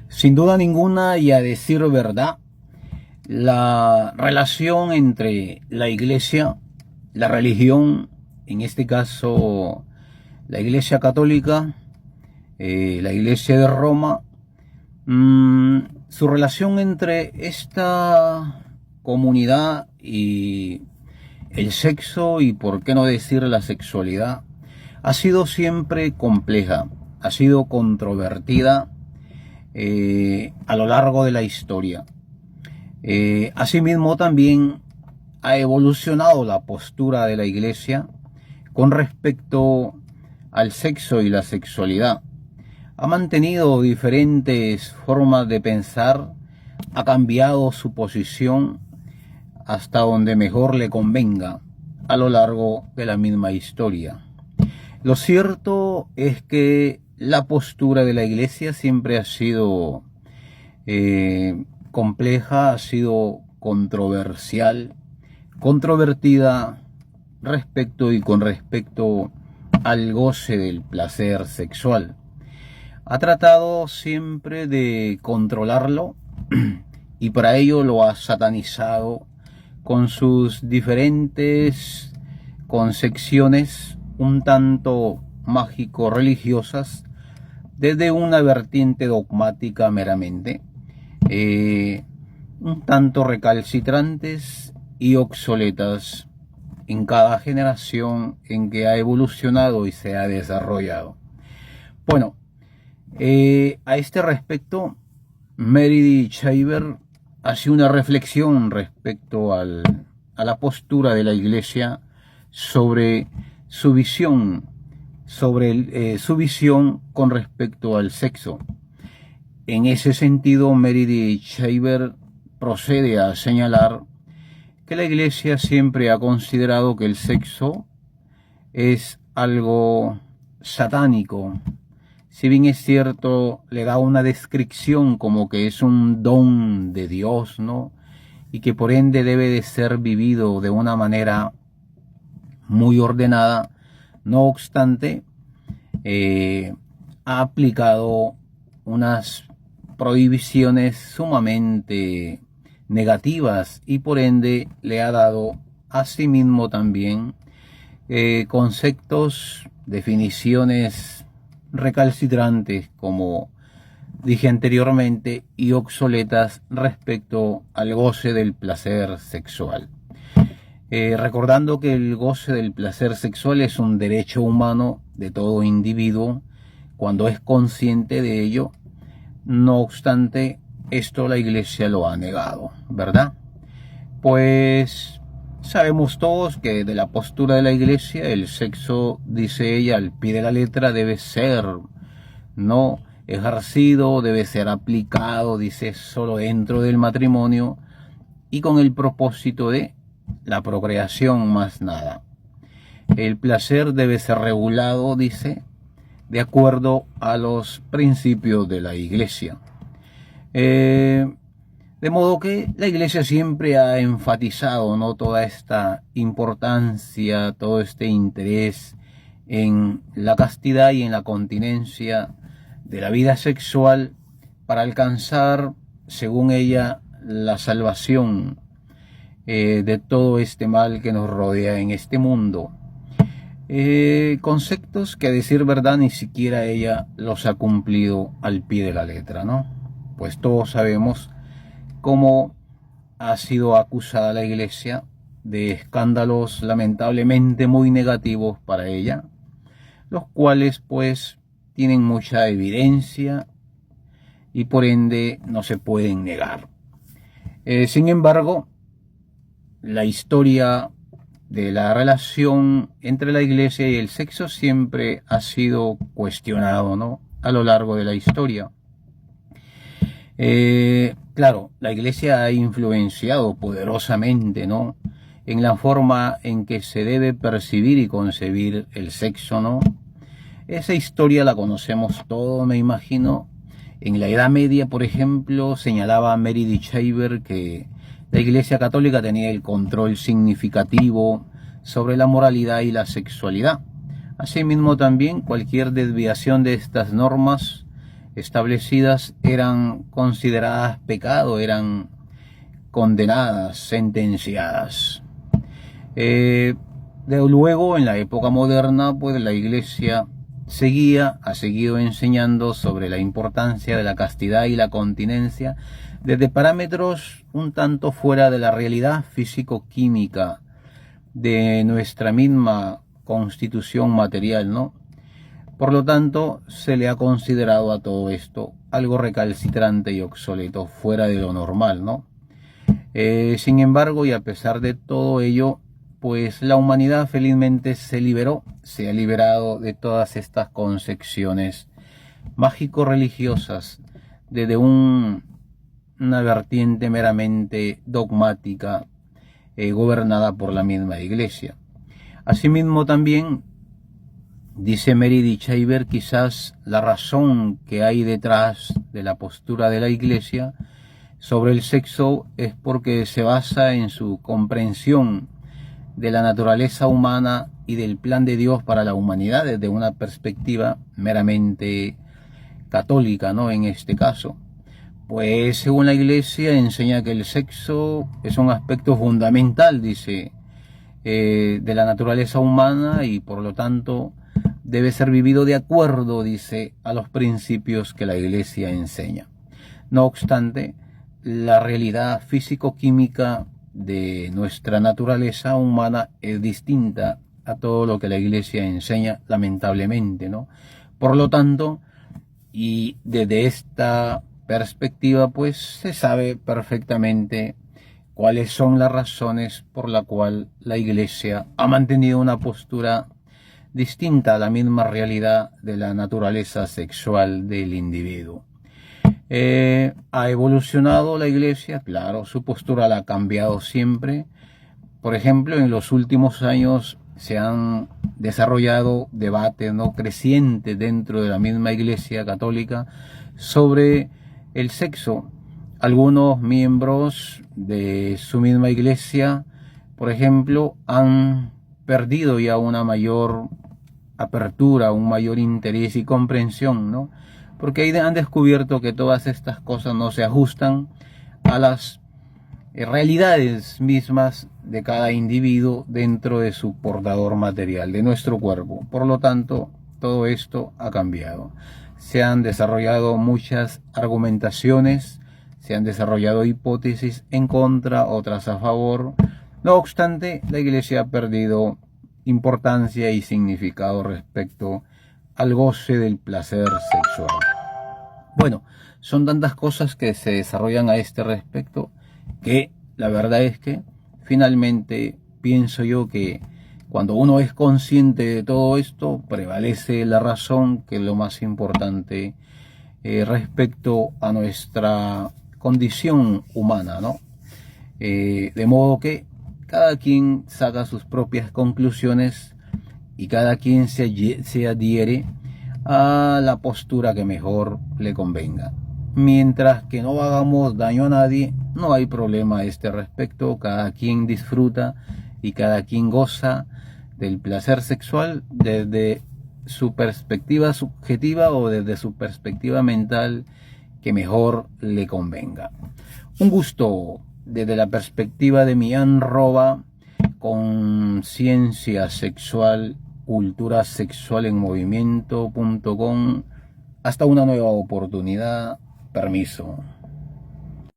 Sin duda ninguna, y a decir verdad, la relación entre la iglesia, la religión, en este caso la iglesia católica, la iglesia de Roma, su relación entre esta comunidad y el sexo, y por qué no decir la sexualidad, ha sido siempre compleja, ha sido controvertida a lo largo de la historia. Asimismo, también ha evolucionado la postura de la iglesia con respecto al sexo y la sexualidad. Ha mantenido diferentes formas de pensar, ha cambiado su posición hasta donde mejor le convenga a lo largo de la misma historia. Lo cierto es que la postura de la iglesia siempre ha sido compleja, ha sido controversial, controvertida con respecto al goce del placer sexual. Ha tratado siempre de controlarlo y para ello lo ha satanizado con sus diferentes concepciones un tanto mágico-religiosas, desde una vertiente dogmática meramente, un tanto recalcitrantes y obsoletas en cada generación en que ha evolucionado y se ha desarrollado. Bueno, a este respecto, Meredith Shaver hace una reflexión respecto a la postura de la iglesia sobre su visión, su visión con respecto al sexo. En ese sentido, Meredith Shaver procede a señalar que la iglesia siempre ha considerado que el sexo es algo satánico. Si bien es cierto, le da una descripción como que es un don de Dios, ¿no? Y que por ende debe de ser vivido de una manera muy ordenada. No obstante, ha aplicado unas prohibiciones sumamente negativas y por ende le ha dado a sí mismo también conceptos, definiciones recalcitrantes, como dije anteriormente, y obsoletas respecto al goce del placer sexual. Recordando que el goce del placer sexual es un derecho humano de todo individuo cuando es consciente de ello. No obstante, esto la iglesia lo ha negado, ¿verdad? Pues sabemos todos que de la postura de la iglesia, el sexo, dice ella, al pie de la letra, debe ser no ejercido, debe ser aplicado, dice, solo dentro del matrimonio y con el propósito de la procreación, más nada. El placer debe ser regulado, dice, de acuerdo a los principios de la iglesia. De modo que la iglesia siempre ha enfatizado, ¿no?, toda esta importancia, todo este interés en la castidad y en la continencia de la vida sexual para alcanzar, según ella, la salvación de todo este mal que nos rodea en este mundo. Conceptos que, a decir verdad, ni siquiera ella los ha cumplido al pie de la letra, ¿no? Pues todos sabemos cómo ha sido acusada la iglesia de escándalos lamentablemente muy negativos para ella, los cuales pues tienen mucha evidencia y por ende no se pueden negar. Sin embargo, la historia de la relación entre la iglesia y el sexo siempre ha sido cuestionado, ¿no?, a lo largo de la historia. Claro, la iglesia ha influenciado poderosamente, ¿no?, en la forma en que se debe percibir y concebir el sexo, ¿no? Esa historia la conocemos todos, me imagino. En la Edad Media, por ejemplo, señalaba Meredith Shaver que la Iglesia Católica tenía el control significativo sobre la moralidad y la sexualidad. Asimismo, también cualquier desviación de estas normas establecidas eran consideradas pecado, eran condenadas, sentenciadas. Luego, en la época moderna, pues la Iglesia ha seguido enseñando sobre la importancia de la castidad y la continencia desde parámetros un tanto fuera de la realidad físico-química de nuestra misma constitución material, ¿no? Por lo tanto, se le ha considerado a todo esto algo recalcitrante y obsoleto, fuera de lo normal, ¿no? Sin embargo, y a pesar de todo ello, pues la humanidad felizmente se ha liberado de todas estas concepciones mágico-religiosas desde una vertiente meramente dogmática, gobernada por la misma Iglesia. Asimismo también, dice Meredith Shaver, quizás la razón que hay detrás de la postura de la Iglesia sobre el sexo es porque se basa en su comprensión de la naturaleza humana y del plan de Dios para la humanidad desde una perspectiva meramente católica, ¿no? En este caso, pues según la Iglesia enseña que el sexo es un aspecto fundamental, dice, de la naturaleza humana y por lo tanto debe ser vivido de acuerdo, dice, a los principios que la Iglesia enseña. No obstante, la realidad físico-química de nuestra naturaleza humana es distinta a todo lo que la Iglesia enseña, lamentablemente, ¿no? Por lo tanto, y desde esta perspectiva, pues se sabe perfectamente cuáles son las razones por la cual la Iglesia ha mantenido una postura distinta a la misma realidad de la naturaleza sexual del individuo. Ha evolucionado la Iglesia, claro, su postura la ha cambiado siempre. Por ejemplo, en los últimos años se han desarrollado debates, ¿no?, crecientes dentro de la misma Iglesia católica sobre el sexo. Algunos miembros de su misma Iglesia, por ejemplo, han perdido ya una mayor apertura, un mayor interés y comprensión, ¿no? Porque ahí han descubierto que todas estas cosas no se ajustan a las realidades mismas de cada individuo dentro de su portador material, de nuestro cuerpo. Por lo tanto, todo esto ha cambiado. Se han desarrollado muchas argumentaciones, se han desarrollado hipótesis en contra, otras a favor. No obstante, la Iglesia ha perdido importancia y significado respecto al goce del placer sexual. Bueno, son tantas cosas que se desarrollan a este respecto que la verdad es que finalmente pienso yo que cuando uno es consciente de todo esto, prevalece la razón, que es lo más importante respecto a nuestra condición humana, ¿no? De modo que cada quien saca sus propias conclusiones y cada quien se adhiere a la postura que mejor le convenga. Mientras que no hagamos daño a nadie, no hay problema a este respecto. Cada quien disfruta y cada quien goza del placer sexual desde su perspectiva subjetiva o desde su perspectiva mental que mejor le convenga. Un gusto desde la perspectiva de Millán Roba, conciencia sexual, cultura sexual en movimiento.com. Hasta una nueva oportunidad. Permiso.